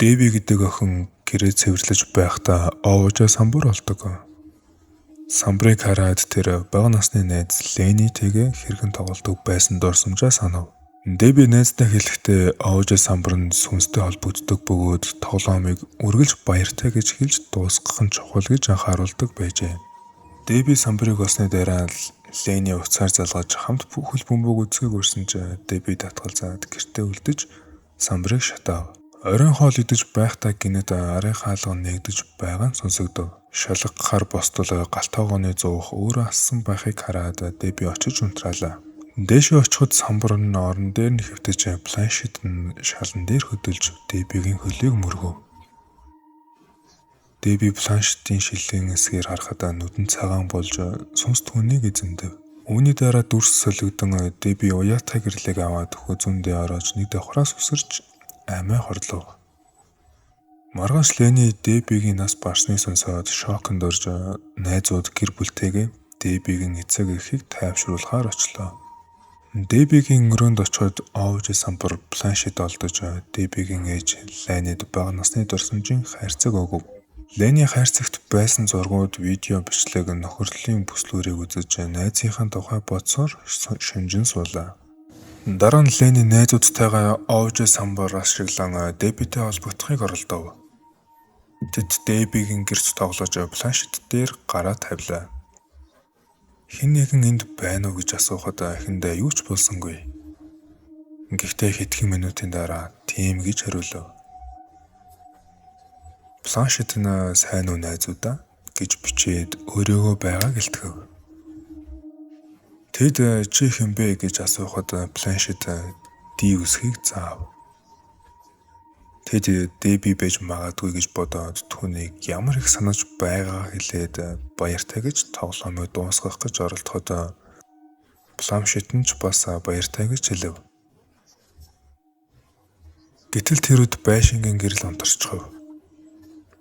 Дэби гэдэг охин гэрээ цэвэрлэж байхдаа овоожоо самбар болдог. Самбарыг хараад тэр бага насны найз Ленитэйгээ хэрхэн тоглодог байсан дурсамжаа санав. Дэби найздаа хэлэхдээ овоожоо самбар нь сүнстэй холбогддог бөгөөд тоглоомыг үргэлж баяртай гэж хэлж дуусгах нь чухал гэж анхааруулдаг байжээ. Дэби самбарыг олсны дараа Лени уцаар залгаж хамт хөл бөмбөг үзэхийг өрсөн ч Дэби татгалзаад гэртээ үлдэж самбарыг шатав. Оройн хоол идэж байхдаа гинэд арын хаалга нэгдэж байгаа нь сонсогдов. Шалгахаар босдол галтайгооны зуух өөрөө ассан байхыг хараад Дэби очиж унтраалаа. Дээшээ очиход самбар нь орон дээр нь хэвтэж планшет нь шалан дээр хөдөлж Дэбигийн хөлийг мөргөв. Дэби планшетийн шилэн эсгээр харахад нүдэн цагаан болж сүнс түүнийг эзэмдэв. Үүний дараа дүрс солигдсон Дэби уяатай гэрлийг аваад хözөндөө ороож нэг давхраас үсэрч аймаа хорлов. Маргааш Лени Дэбигийн нас барсны сонсоод шоконд орж найзууд гэр бүлтэйгээ Дэбигийн эцэг эхийг тайвшруулахаар очлоо. Дэбигийн өрөөнд очиод овж самбар планшет олдож Дэбигийн ээж Ленид бага насны дурсамжийн хайрцаг өгөв. Лени хайрцагт байсан зургууд, видео бичлэг, нөхөрлөлийн бүслүүрийг үзэж найзынхаа тухай бодсоор шүнжин суулаа. Дараа нь Лени найзуудтайгаа овж самбар ашиглан Дэбитэй холбогдохыг оролдов. Тэд Дэбигийн гэрт тоглож планшет дээр гараа тавилаа. Хэн нэгэн энд байна уу гэж асуухад эхэндээ юу ч болсонгүй. Гэхдээ хэдхэн минутын дараа тийм гэж хариулав. Планшет нь сайн уу найзуудаа гэж бичээд өөрийгөө байгааг илтгэв. Тэд чи хэмбэ гэж асуухад планшет ди үсгийг заав. Тэд Дэби байж магадгүй гэж бодоод түүнийг ямар их санаж байгаа хэлээд баяртай гэж тоглоомыг дуусгах гэж оролдоход планшет нь ч бас баяртай гэж хэлв. Гэтэл тэр үед байшингийн гэрэл онторчхов.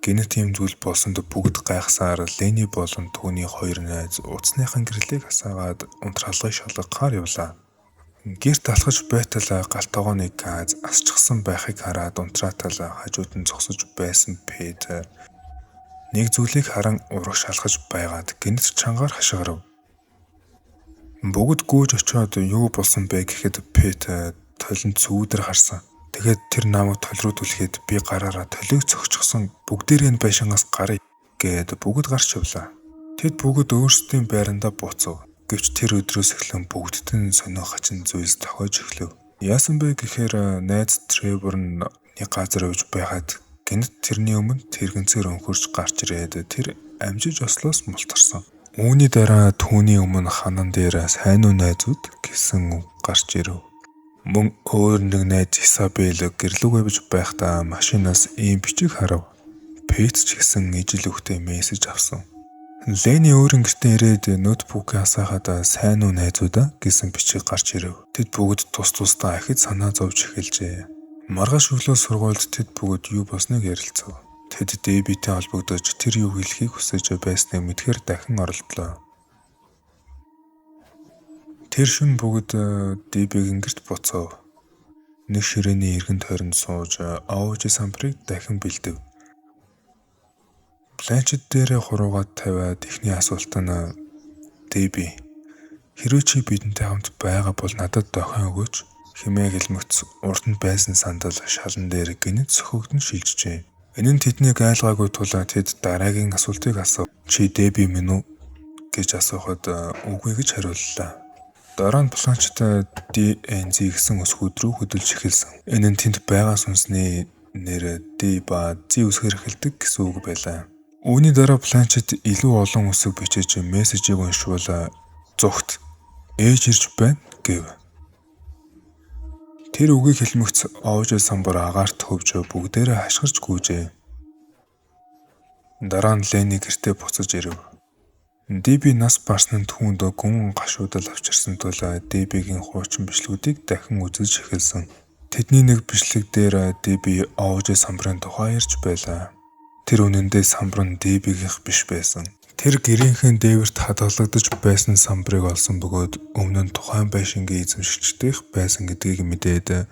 Гэнэт ийм зүйл болсонд бүгд гайхсаар Лени болон түүний хоёр найз утасныхан гэрлийг асаагаад унтраалгыг шалгахаар явлаа. Гэрт алхаж байтал галтайгооны газ асчихсан байхыг хараад унтраатал хажууд нь зогсож байсан Пэт нэг зүйлийг харан ураг шалгаж байгаад гэнэт чангаар хашгирав. Бүгд гүйж очиод юу болсон бэ гэхэд Пэт толинд сүүдэр харсан. Тэгээд тэр намайг тол руу түлхээд би гараараа толийг цогчсон бүгдээрээ байшингаас гарыг гээд бүгд гарч явлаа. Тэд бүгд өөрсдийн байрандаа буцав. Гэвч тэр өдрөөс эхлэн бүгдд нь сонио хачин зүйлс тохиож эхлэв. Яасан бэ гэхээр найз Тревор нь нэг газар явж байгаад гэнэт тэрний өмнө тэрэгцээр өнхөрч гарч ирээд тэр амжиж ослоос мултарсан. Үүний дараа түүний өмнө ханан дээр сайн уу найзууд гэсэн үг гарч ирэв. Мөн өөр нэг найз Исабел гэрлүүг явж байхдаа машинаас ийм бичиг харав. Пэт ч гэсэн ижил өгтэй мессеж авсан. Лени өөрийн гэртээ ирээд ноутбукийг асаахад сайн уу найзуудаа гэсэн бичиг гарч ирэв. Тэд бүгд тус тусдаа ахиж санаа зовж эхэлжээ. Маргааш өглөө сургуульд тэд бүгд юу болсныг ярилцав. Тэд Дэбитэй холбогдож тэр юу хэлхийг хүсэж байсныг мэдхээр дахин оролдлоо. Тэр шөнө бүгд Дэбигийн гэрт буцав. Нэг ширээний эргэн тойронд сууж овж самбарыг дахин бэлдэв. Планшет дээр хуруугаад тавиад эхний асуулт нь Дэби хэрвээ чи бидэнтэй хамт байгаа бол надад дохион өгөөч хэмээн хэлмэгц урд нь байсан сандал шалан дээр гинэт сөхөгдөн шилжжээ. Энэ нь тэднийг айлгаагүй тул тэд дараагийн асуултыг асуув. Чи Дэби минь үү гэж асуухад үгүй гэж хариуллаа. Дараа нь планшет DNZ гэсэн өсгүүд рүү хөдөлж эхэлсэн. Энэ нь тэнд байгаа сүнсний нэр D ба Z үсгээр эхэлдэг гэсэн үг байлаа. Үүний дараа планшет илүү олон үсэг бичиж мессежийг уншвал зүгт ээж ирж байна гэв. Тэр үгийг хэлмэгц овж самбар агаарт хөвж бүгдээрээ хашгирч гүйжээ. Дараа нь Лени гэртээ буцаж ирэв. Дэби нас барсны түүнд гүн гашуудал авчирсан тул Дэбигийн хуучин бичлэгүүдийг дахин үзэж эхэлсэн. Тэдний нэг бичлэг дээр Дэби овж самбарын тухай ярьж байлаа. Тэр үнэндээ самбар нь Дэбигийнх биш байсан. Тэр гэрийнхэн дээвэрт хадгалагдаж байсан самбарыг олсон бөгөөд өмнө нь тухайн байшингийн эзэмшигчдийнх байсан гэдгийг мэдээд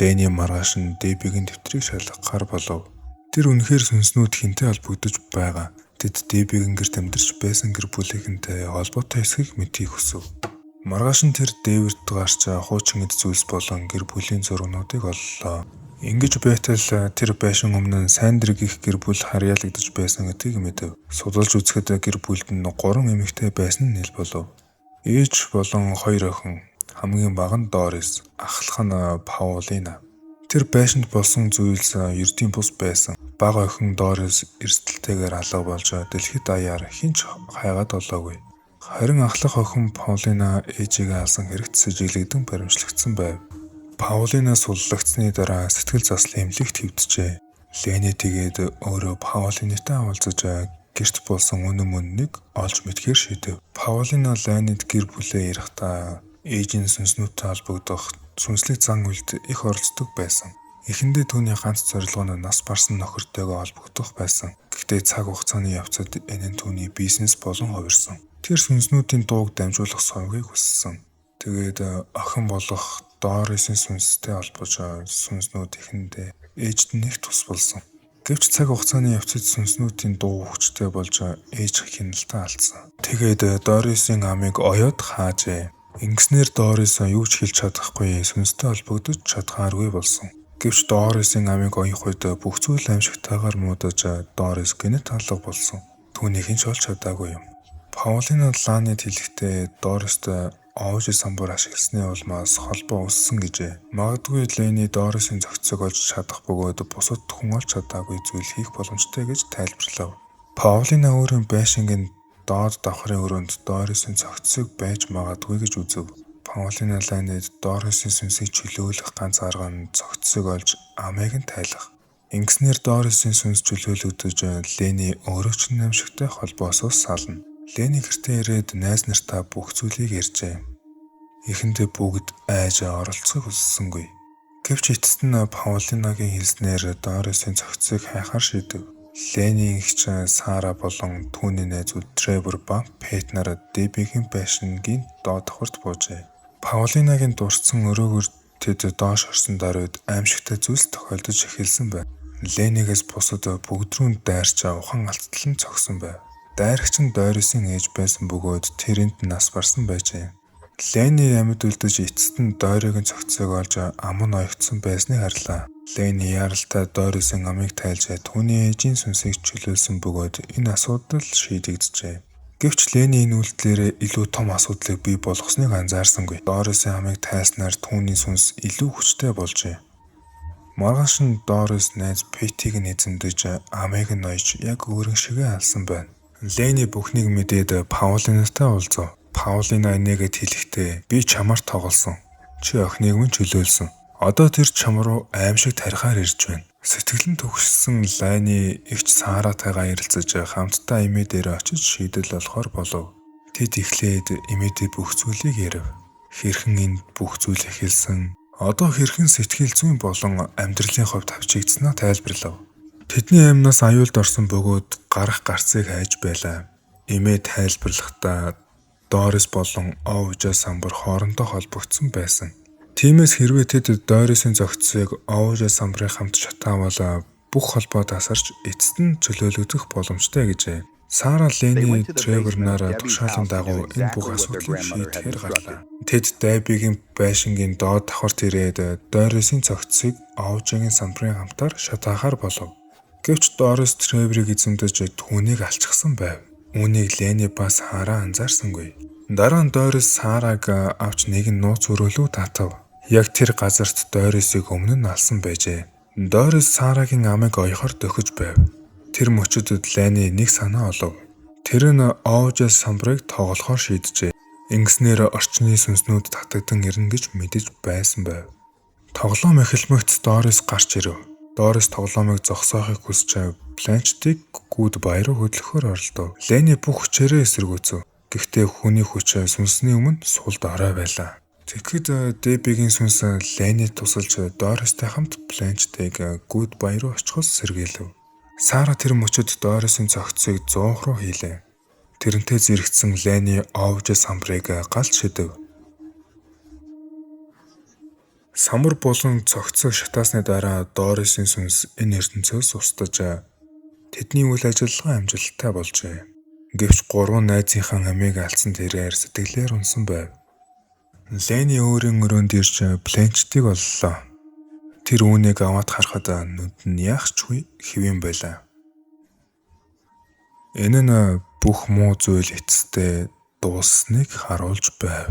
Лений маргааш нь Дебигийн дэвтрийг шалгахаар болов. Тэр үнэхээр сүнснүүд хинтэй холбогдож байгаа. Тэд Дебигийн гэрт амьдарч байсан гэр бүлийнхэнтэй холбоотой эсхийг мэдхийг хүсв. Маргааш нь тэр Дэвидд гарч хуучин эд зүйлс болон гэр бүлийн зургнуудыг оллоо. Ингэж байтал тэр байшин өмнө сайн дэрэг их гэр бүл харьяалагдаж байсан гэдгийг мэдэв. Судалж үзэхэд гэр бүлд нь 3 эмэгтэй байсан нь нэл болов. Ээж болон 2 охин, хамгийн бага нь Дорис, ахлах нь Паулина. Тэр байшинд болсон зүйлс ердийн бус байсан. Бага охин Дорис эрсдэлтэйгээр алга болж дэлхийд даяар хинч хайгаад олоогүй. Харин ахлах охин Паулина ээжигээ алсан хэрэгт сэжиглэгдэн баримтлагдсан байв. Паулина суллагдсны дараа сэтгэл заслын эмнэлэгт хэвджээ. Лений тэгээд өөрөө Паулинатай уулзаж гэрт болсон үнэн мөннийг олж мэдхээр шийдэв. Паулина Ленийд гэр бүлээ ирэхдээ ээжийн сүнснүүдтэй холбогдох сүнслэг зан үйлд их оролцдог байсан. Эхэндээ түүний ганц зорилго нь нас барсан нөхөртэйгээ холбогдох байсан. Гэхдээ цаг хугацааны явцад энэ нь түүний бизнес болон хувирсан. Тэр сүнснүүдийн дууг дамжуулах совгийг хүссэн. Тэгээд охин болох Дорисын сүнстэй холбож сүнснүүд ихэндээ ээжд нэг тус болсон. Гэвч цаг хугацааны явцад сүнснүүдийн дуу хүчтэй болж ээж хяналтаа алдсан. Тэгээд Дорисын амийг оёод хаажээ. Ингэснээр Дорис юу ч хэлж чадахгүй сүнстэй холбогдож чадхааргүй болсон. Гэвч Дорисын амийг оёх үед бүх зүйл аимшигтайгаар муудаж Дорис гинэт алга болсон. Түүнийг хэн ч олж чадаагүй юм. Паулина Ланид хэлэхдээ Дорист овж самбар ашигласны улмаас холбоо өссөн гэжээ. Магадгүй Лений Дорисын зохицыг олж чадах бөгөөд бусад хүн олж чадаагүй зүйл хийх боломжтой гэж тайлбарлав. Паулина өөрийн байшингийн доод давхрын өрөөнд Дорисын зохицыг байж магадгүй гэж үзв. Паулина Ленид Дорисын сүнсийг чөлөөлөх ганц арга нь зохицыг олж амийг нь тайлах. Ингэснээр Дорисын сүнс чөлөөлөгдөж Лений өөрөө ч нэмшигтэй холбоосоо сална. Лений гэртээ ирээд найз нартаа бүх зүйлийг ярьжээ. Эхэндээ бүгд айж оролцохыг хүссэнгүй. Гэвч эцэст нь Паулинагийн хэлснээр Дорисын зохицыг хайхаар шийдэв. Ленийн эгч Сара болон түүний найзууд Тревор ба Пэт нар Дебигийн байшингийн доод давхарт буужээ. Паулинагийн дурдсан өрөөгөр тэд доош орсон даруйд аимшигтай зүйлс тохиолдож эхэлсэн байв. Ленигээс бусад бүгд рүү дайрч ухан алтлан цогсон байв. Дайрагч нь Дорисын ээж байсан бөгөөд тэрэнд нас барсан байжээ. Лений амьд үлдэж эцэст нь Доригийн цогцыг олж ам нь оёгдсон байсныг харлаа. Лений яралтай Дорисын амийг тайлж түүний ээжийн сүнсийг чөлөөлсөн бөгөөд энэ асуудал шийдэгджээ. Гэвч Лений энэ үйлдэлээр илүү том асуудлыг бий болгосныг анзаарсангүй. Дорисын амийг тайлснаар түүний сүнс илүү хүчтэй болжээ. Маргааш нь Дорис найз Пэтийг нь эзэмдэж амийг нь ойж яг өөрийн шигээ алсан байна. Лений бүхнийг мэдээд Паулинатай уулзав. Паулина энийгэд хэлэхдээ би чамаар тоглосон. Чи охиныг минь чөлөөлсөн. Одоо тэр чам руу аимшиг тарихаар ирж байна. Сэтгэлэн төгссөн Лений эгч Саратайгаа ярилцаж хамтдаа эмээ дээр очиж шийдэл олохоор болов. Тэд эхлээд эмээдээ бүх зүйлийг ярив. Хэрхэн энд бүх зүйл эхэлсэн, одоо хэрхэн сэтгэл зүйн болон амьдралын хувьд авчигдсанаа тайлбарлав. Тэдний амнаас аюулд орсон бөгөөд гарах гарцыг хайж байлаа. Эмээ тайлбарлахдаа Дорис болон овж самбар хоорондоо холбогдсон байсан. Тиймээс хэрвээ тэд Дорисын зохицыг овж самбарын хамт шатаавал бүх холбоо тасарч эцэст нь чөлөөлөгдөх боломжтой гэжээ. Сара Лений Тревор нар тушаалын дагуу энэ бүх асуудлыг шийдэхээр гарлаа. Тэд Дебигийн байшингийн доод давхарт ирээд Дорисын цогцыг овжгийн самбарын хамтаар шатаахаар болов. Гэвч Дорис Треворыг эзэмдэж түүнийг алчсан байв. Үүнийг Лений ба Сара анзаарсангүй. Дараа нь Дорис Сараг авч нэгэн нууц өрөөлөө татав. Яг тэр газарт Дорисыг өмнө нь алсан байжээ. Дорис Сарагийн амийг оёхоор дөхөж байв. Тэр мөчөд Лений нэг санаа олов. Тэр нь овж самбарыг тоглохоор шийджээ. Ингэснээр орчны сүнснүүд татагдан ирнэ гэж мэдэж байсан байв. Тоглоом эхэлмэгт Дорис гарч ирэв. Дорис тоглоомыг зогсоохыг хүсч Бланчтыг гүд баяр хөдлөхөөр оролдов. Лений бүх хүчээрээ эсэргүүцэв. Гэхдээ хүний хүч сүнсний өмнө сулд орой байлаа. Тэгэхэд Дебигийн сүнс Ленийд тусалж Дористай хамт Бланчтыг гүд баяр руу очихоос сэргийлв. Сара тэр мөчөд Дорисын цогцыг 100 руу хийлээ. Тэрнтэй зэрэгцсэн Лений овж самбарыг галт шидэв. Самар болон цогцоо шатаасны дараа Дорисын сүнс энэ ертөнцөөс устгаж тэдний үйл ажиллагаа амжилттай болжээ. Гэвч 3 найзынхаа амийг алдсан тэрээр сэтгэлээр унсан байв. Лени өөрийн өрөөнд ирж Бленчтийг оллоо. Тэр үүнийг аваад харахад нүд нь яахчгүй хэвэн байлаа. Энэ нь бүх муу зүйл эцэстээ дууссаныг харуулж байв.